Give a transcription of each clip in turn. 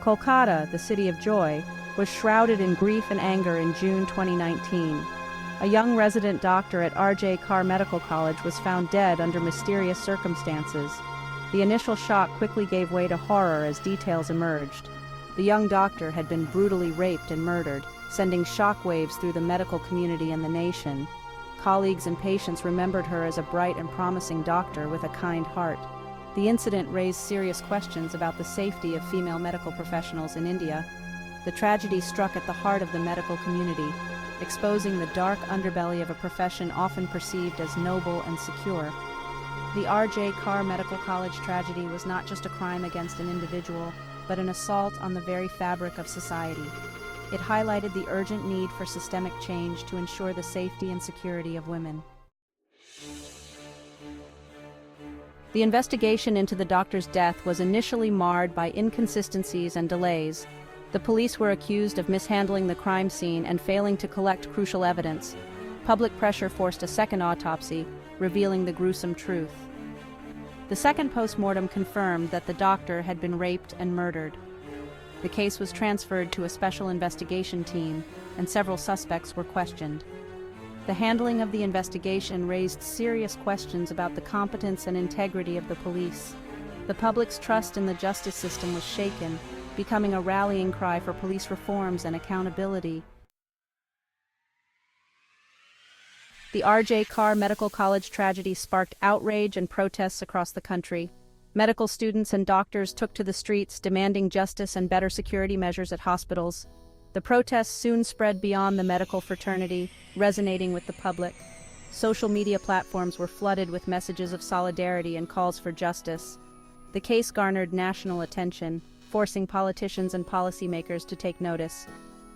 Kolkata, the city of joy, was shrouded in grief and anger in June 2019. A young resident doctor at R.J. Carr Medical College was found dead under mysterious circumstances. The initial shock quickly gave way to horror as details emerged. The young doctor had been brutally raped and murdered, sending shockwaves through the medical community and the nation. Colleagues and patients remembered her as a bright and promising doctor with a kind heart. The incident raised serious questions about the safety of female medical professionals in India. The tragedy struck at the heart of the medical community, exposing the dark underbelly of a profession often perceived as noble and secure. The R.J. Carr Medical College tragedy was not just a crime against an individual, but an assault on the very fabric of society. It highlighted the urgent need for systemic change to ensure the safety and security of women. The investigation into the doctor's death was initially marred by inconsistencies and delays. The police were accused of mishandling the crime scene and failing to collect crucial evidence. Public pressure forced a second autopsy, revealing the gruesome truth. The second postmortem confirmed that the doctor had been raped and murdered. The case was transferred to a special investigation team, and several suspects were questioned. The handling of the investigation raised serious questions about the competence and integrity of the police. The public's trust in the justice system was shaken, becoming a rallying cry for police reforms and accountability. The R.J. Carr Medical College tragedy sparked outrage and protests across the country. Medical students and doctors took to the streets, demanding justice and better security measures at hospitals. The protests soon spread beyond the medical fraternity, resonating with the public. Social media platforms were flooded with messages of solidarity and calls for justice. The case garnered national attention, forcing politicians and policymakers to take notice.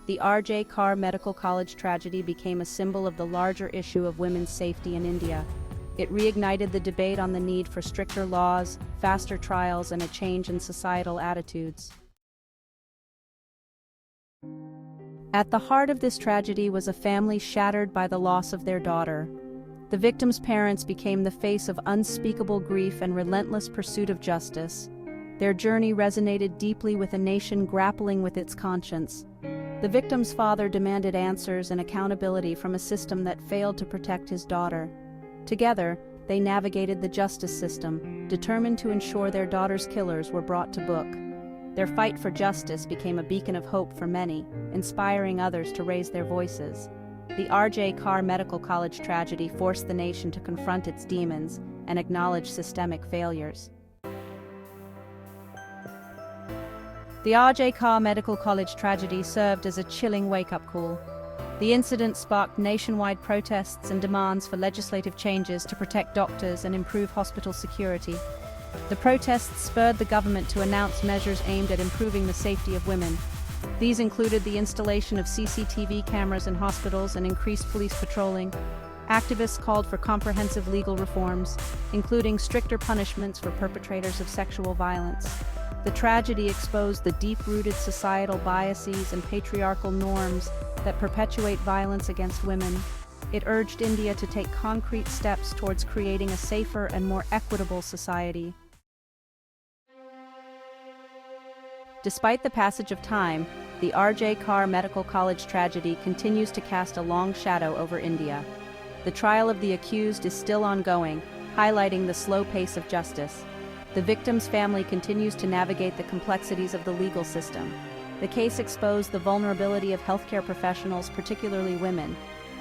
The R.J. Carr Medical College tragedy became a symbol of the larger issue of women's safety in India. It reignited the debate on the need for stricter laws, faster trials, and a change in societal attitudes. At the heart of this tragedy was a family shattered by the loss of their daughter. The victim's parents became the face of unspeakable grief and relentless pursuit of justice. Their journey resonated deeply with a nation grappling with its conscience. The victim's father demanded answers and accountability from a system that failed to protect his daughter. Together, they navigated the justice system, determined to ensure their daughter's killers were brought to book. Their fight for justice became a beacon of hope for many, inspiring others to raise their voices. The R.J. Carr Medical College tragedy forced the nation to confront its demons and acknowledge systemic failures. The R.J. Carr Medical College tragedy served as a chilling wake-up call. The incident sparked nationwide protests and demands for legislative changes to protect doctors and improve hospital security. The protests spurred the government to announce measures aimed at improving the safety of women. These included the installation of CCTV cameras in hospitals and increased police patrolling. Activists called for comprehensive legal reforms, including stricter punishments for perpetrators of sexual violence. The tragedy exposed the deep-rooted societal biases and patriarchal norms that perpetuate violence against women. It urged India to take concrete steps towards creating a safer and more equitable society. Despite the passage of time, the R.J. Carr Medical College tragedy continues to cast a long shadow over India. The trial of the accused is still ongoing, highlighting the slow pace of justice. The victim's family continues to navigate the complexities of the legal system. The case exposed the vulnerability of healthcare professionals, particularly women.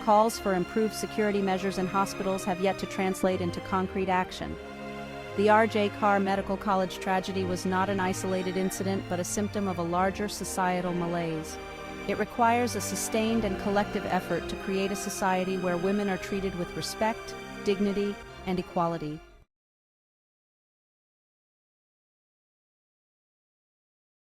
Calls for improved security measures in hospitals have yet to translate into concrete action. The R.J. Carr Medical College tragedy was not an isolated incident, but a symptom of a larger societal malaise. It requires a sustained and collective effort to create a society where women are treated with respect, dignity, and equality.